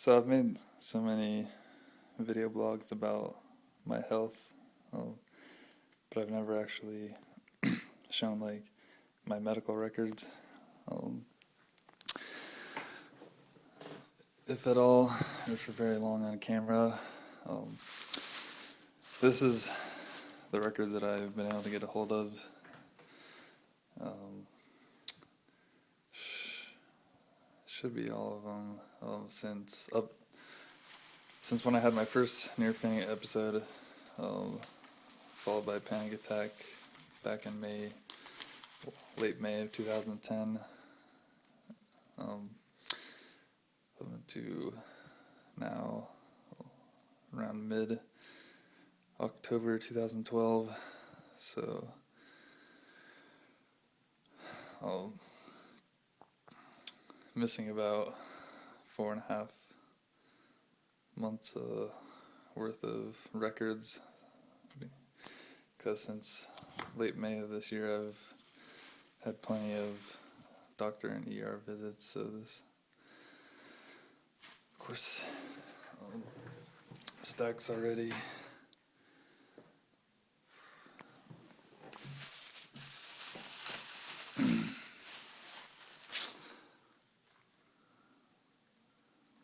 So I've made so many video blogs about my health, but I've never actually shown like my medical records, um, if at all, or for very long on camera. Um, this is the records that I've been able to get a hold of. Should be all of them since when I had my first near fainting episode, followed by a panic attack back in late May of 2010, up to now, around mid-October 2012, so missing about 4.5 months worth of records, because since late May of this year I've had plenty of doctor and ER visits, so this, of course, stacks already.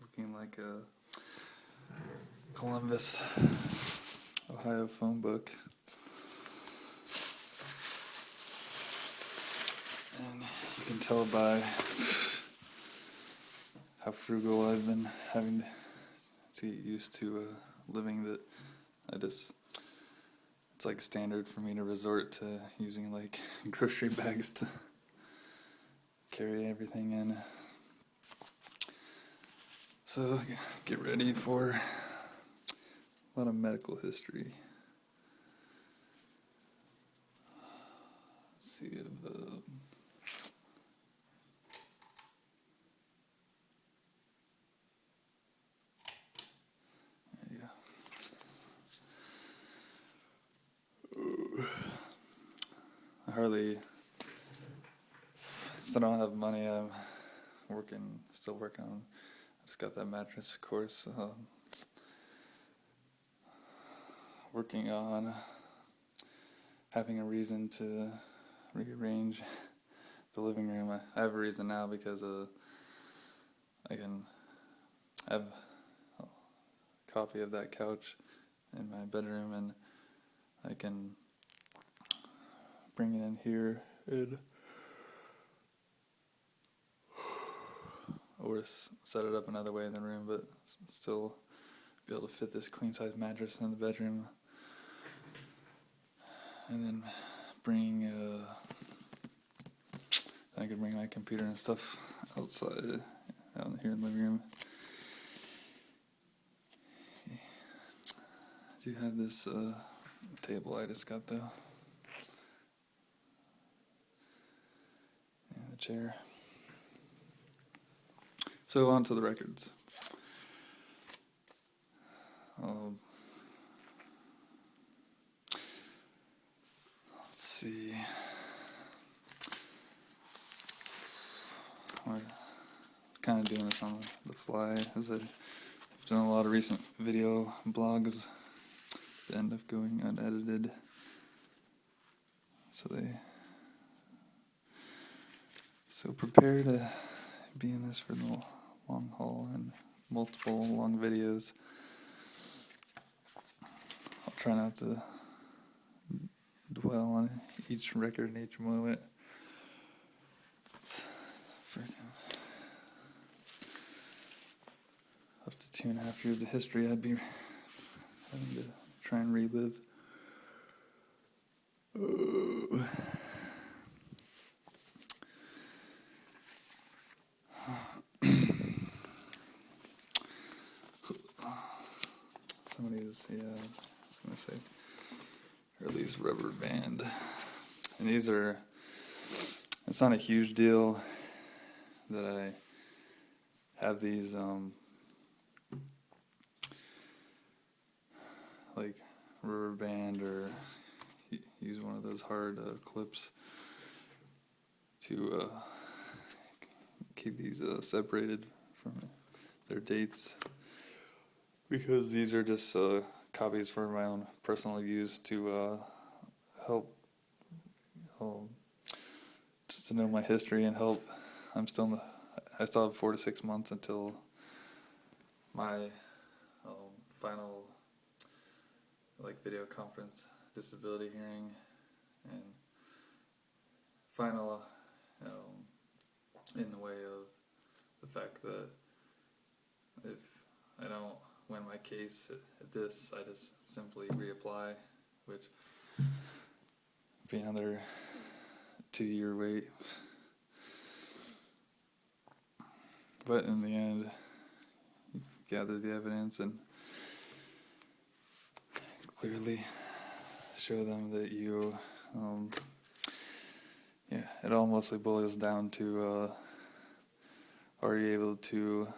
Looking like a Columbus, Ohio phone book. And you can tell by how frugal I've been having to get used to living that it's like standard for me to resort to using like grocery bags to carry everything in. So get ready for a lot of medical history. Let's see if there you go. Still don't have money. I'm still working on. I just got that mattress, of course. Working on having a reason to rearrange the living room. I have a reason now because I can have a copy of that couch in my bedroom, and I can bring it in here or set it up another way in the room, but still be able to fit this queen size mattress in the bedroom. And then I could bring my computer and stuff outside, out here in the living room. I do have this table I just got though. And the chair. So on to the records. Let's see. I'm kind of doing this on the fly, as I've done a lot of recent video blogs that end up going unedited. So prepare to be in this for the long haul and multiple long videos. I'll try not to dwell on each record and each moment. It's freaking up to 2.5 years of history I'd be having to try and relive. Some of these, I was going to say, are these rubber band. And it's not a huge deal that I have these, like rubber band, or use one of those hard clips to keep these separated from their dates, because these are just copies for my own personal use to help, just to know my history and help. I still have 4 to 6 months until my final video conference disability hearing, and final in the way of the fact that if I don't win my case at this, I just simply reapply, which be another 2-year wait. But in the end, you gather the evidence and clearly show them that you, it all mostly boils down to, are you able to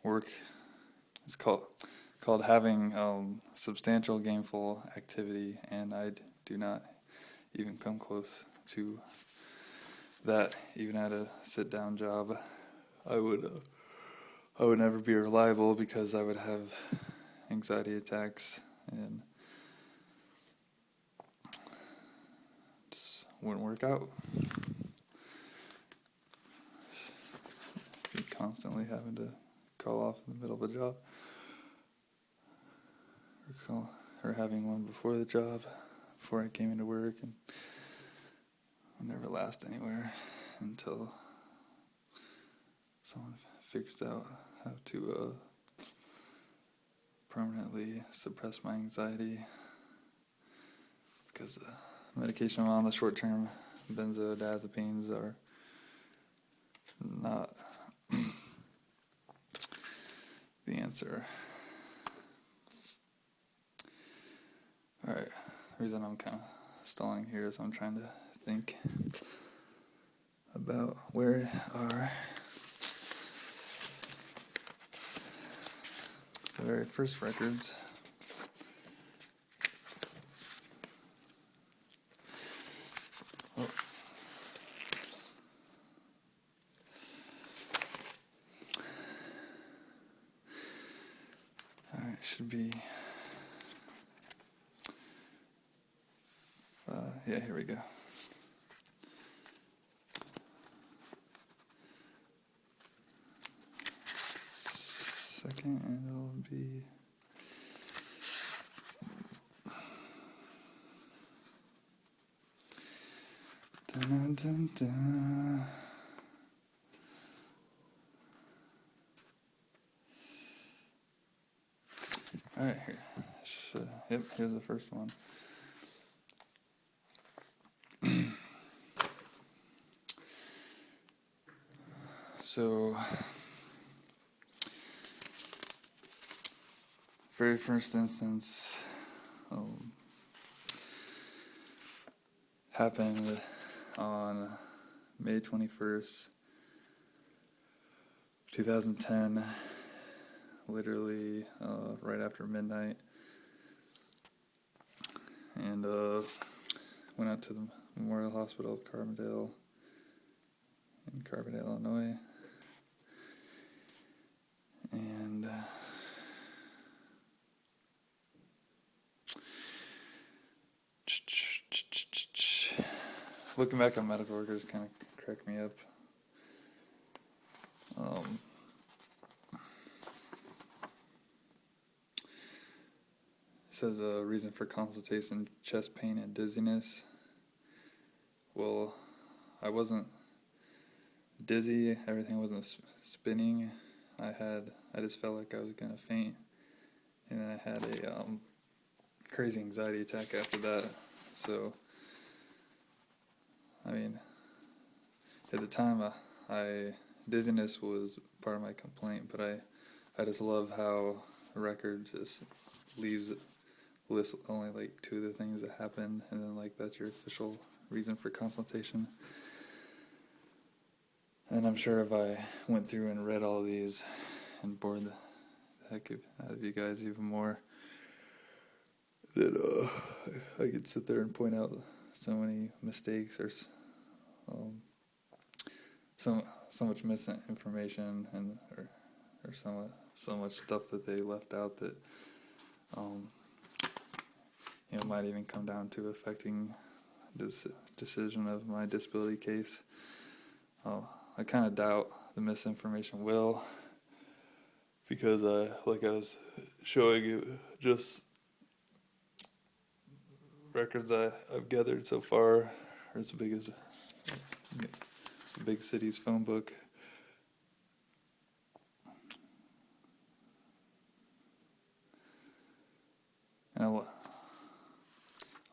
work, it's called having substantial gainful activity, and I do not even come close to that. Even at a sit-down job, I would never be reliable because I would have anxiety attacks and just wouldn't work out. Be constantly having to call off in the middle of a job, or having one before the job, before I came into work, and I'll never last anywhere until someone figures out how to permanently suppress my anxiety, because the medication I'm on, the short-term benzodiazepines, are not the answer. Alright, the reason I'm kind of stalling here is I'm trying to think about where are the very first records. Oh. Alright, should be yeah, here we go. Second, and it'll be dun, dun, dun. Alright, here. Yep, here's the first one. So, very first instance happened on May 21st, 2010, literally right after midnight, and went out to the Memorial Hospital of Carbondale in Carbondale, Illinois, and looking back on medical records kind of cracked me up. It says a reason for consultation: chest pain and dizziness. Well, I wasn't dizzy, everything wasn't spinning. I just felt like I was gonna faint, and then I had a crazy anxiety attack after that. So, I mean, at the time, dizziness was part of my complaint, but I just love how the record just lists only like 2 of the things that happened, and then that's your official reason for consultation. And I'm sure if I went through and read all of these and bored the heck out of you guys even more, that I could sit there and point out so many mistakes or some so much misinformation and or so much stuff that they left out that might even come down to affecting this decision of my disability case. I kind of doubt the misinformation will, because like I was showing you, just records I've gathered so far are as big as a big city's phone book. And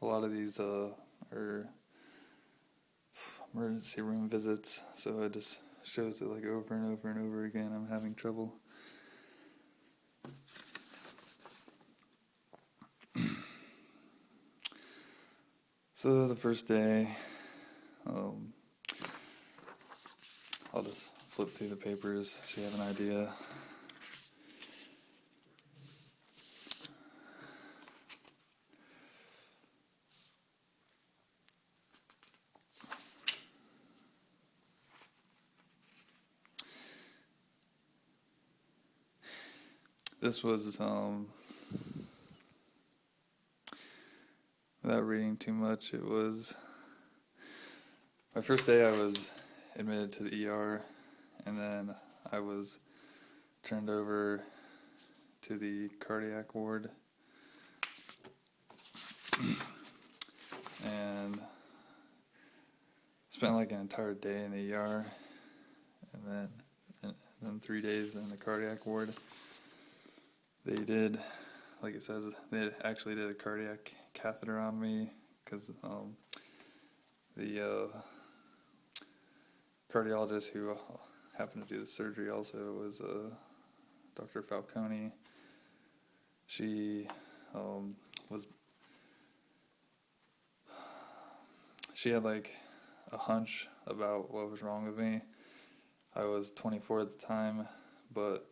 a lot of these are emergency room visits, so it just shows it like over and over and over again. I'm having trouble. So the first day, I'll just flip through the papers so you have an idea. This was, without reading too much, it was my first day. I was admitted to the ER, and then I was turned over to the cardiac ward, and spent like an entire day in the ER, and then 3 days in the cardiac ward. They did, like it says, they actually did a cardiac catheter on me, because the cardiologist who happened to do the surgery also was Dr. Falcone. She had like a hunch about what was wrong with me. I was 24 at the time, but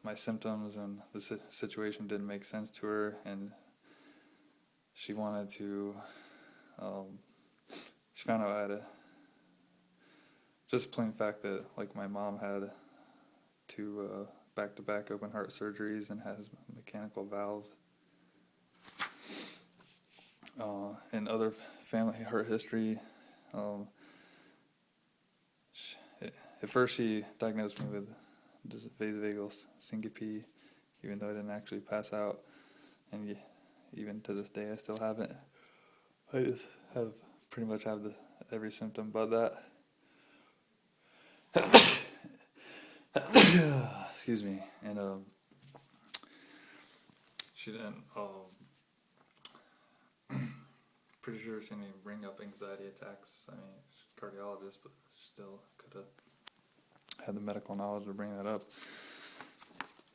my symptoms and the situation didn't make sense to her, and she wanted to, she found out I had just plain fact that like my mom had 2 back-to-back open heart surgeries and has a mechanical valve. And other family heart history. At first she diagnosed me with just vasovagal syncope, even though I didn't actually pass out, and even to this day I still haven't. I just pretty much have every symptom but that. Excuse me. And she didn't. Pretty sure she didn't even bring up anxiety attacks. I mean, she's a cardiologist, but still could have had the medical knowledge to bring that up.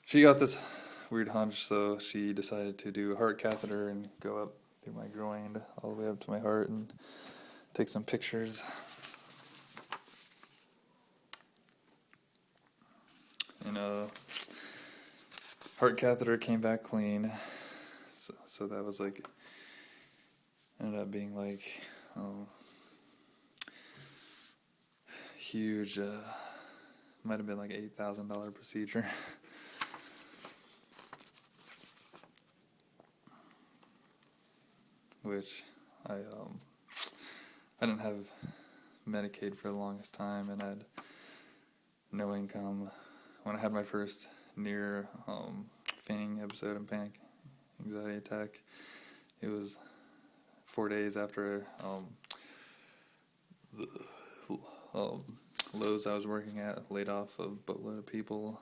She got this weird hunch, so she decided to do a heart catheter and go up through my groin all the way up to my heart and take some pictures. And heart catheter came back clean, so that was like, ended up being like huge. Might have been like $8,000 procedure. Which I didn't have Medicaid for the longest time, and I had no income. When I had my first near fainting episode and panic anxiety attack, it was 4 days after the Lowe's I was working at laid off a boatload of people.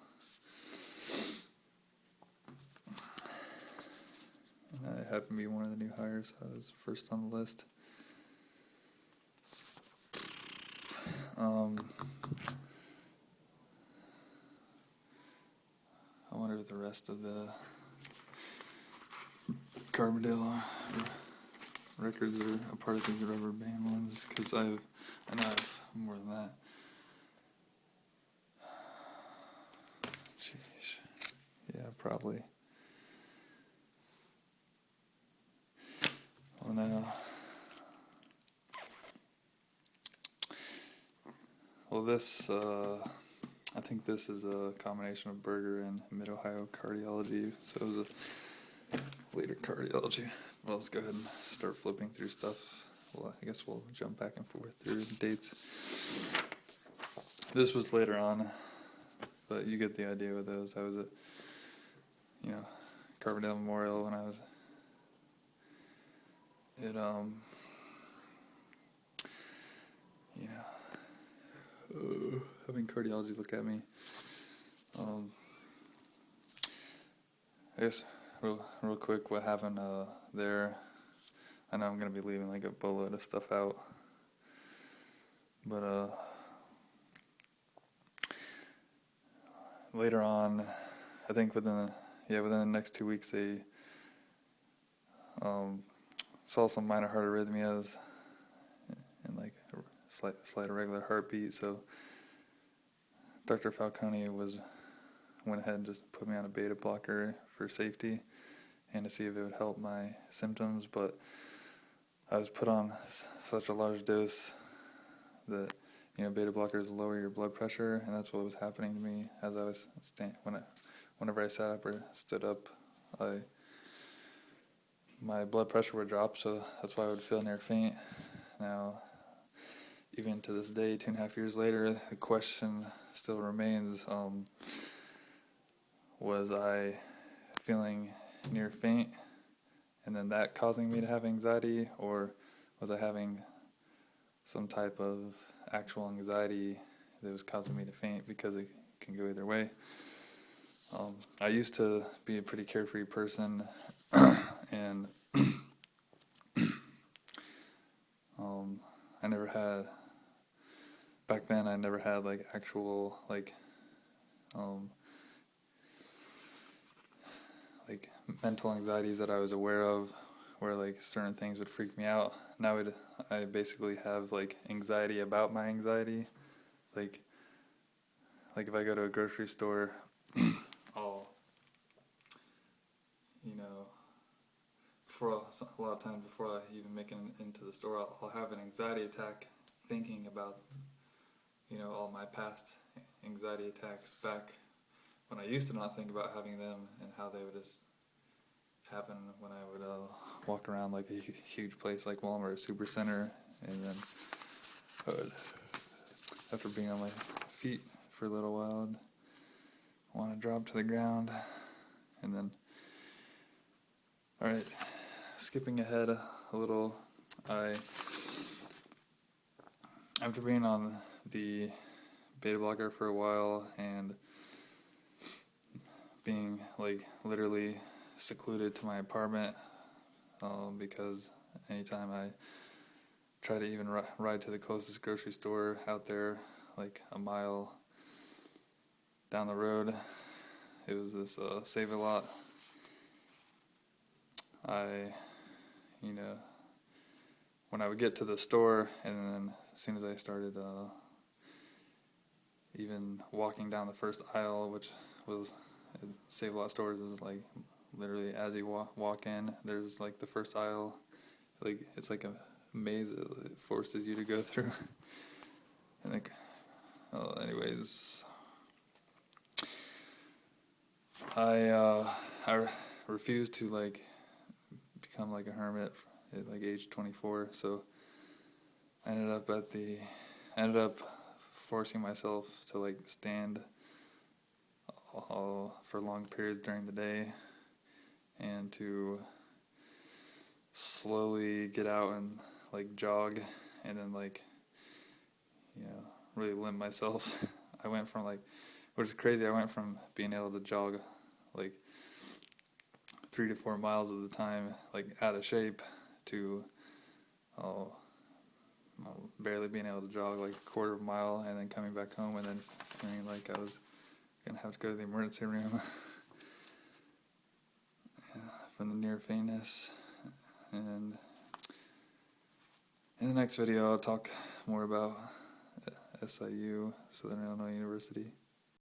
And I happened to be one of the new hires, so I was first on the list. I wonder if the rest of the Carbondale records are a part of these rubber band ones, because I know I have more than that. Jeez. Yeah, probably. Oh no. Well, I think this is a combination of Berger and Mid-Ohio Cardiology, so it was a later cardiology. Well, let's go ahead and start flipping through stuff. Well, I guess we'll jump back and forth through dates. This was later on, but you get the idea with those. I was at, Carbondale Memorial when I was at, having cardiology look at me. I guess real quick, what happened there. I know I'm gonna be leaving like a boatload of stuff out, but later on, I think within the next 2 weeks, they saw some minor heart arrhythmias and like a slight irregular heartbeat. So Dr. Falcone went ahead and just put me on a beta blocker for safety and to see if it would help my symptoms. But I was put on such a large dose that beta blockers lower your blood pressure, and that's what was happening to me as I was whenever I sat up or stood up. My blood pressure would drop, so that's why I would feel near faint. Now, even to this day, 2.5 years later, the question still remains, was I feeling near faint and then that causing me to have anxiety, or was I having some type of actual anxiety that was causing me to faint? Because it can go either way. I used to be a pretty carefree person, and back then I never had like actual like mental anxieties that I was aware of, where like certain things would freak me out. Now I basically have like anxiety about my anxiety. Like if I go to a grocery store, I'll, a lot of times before I even make it into the store, I'll have an anxiety attack thinking about, all my past anxiety attacks back when I used to not think about having them, and how they would just happen when I would walk around like a huge place like Walmart or Supercenter, and then I would, after being on my feet for a little while, I'd want to drop to the ground. And then, alright, skipping ahead a little, after being on the beta blocker for a while and being like literally secluded to my apartment, because anytime I try to even ride to the closest grocery store out there, like a mile down the road, it was this Save-A-Lot. When I would get to the store, and then as soon as I started even walking down the first aisle, which was Save-A-Lot stores, is like literally as you walk in, there's like the first aisle, like it's like a maze it forces you to go through. And like, anyways, I refused to like become like a hermit at like age 24, so I ended up forcing myself to like stand for long periods during the day, and to slowly get out and like jog, and then like really limp myself. I went from which is crazy, I went from being able to jog like 3 to 4 miles at the time, like out of shape, to barely being able to jog like a quarter of a mile, and then coming back home and then feeling like I was gonna have to go to the emergency room from the near faintness. And in the next video, I'll talk more about SIU, Southern Illinois University.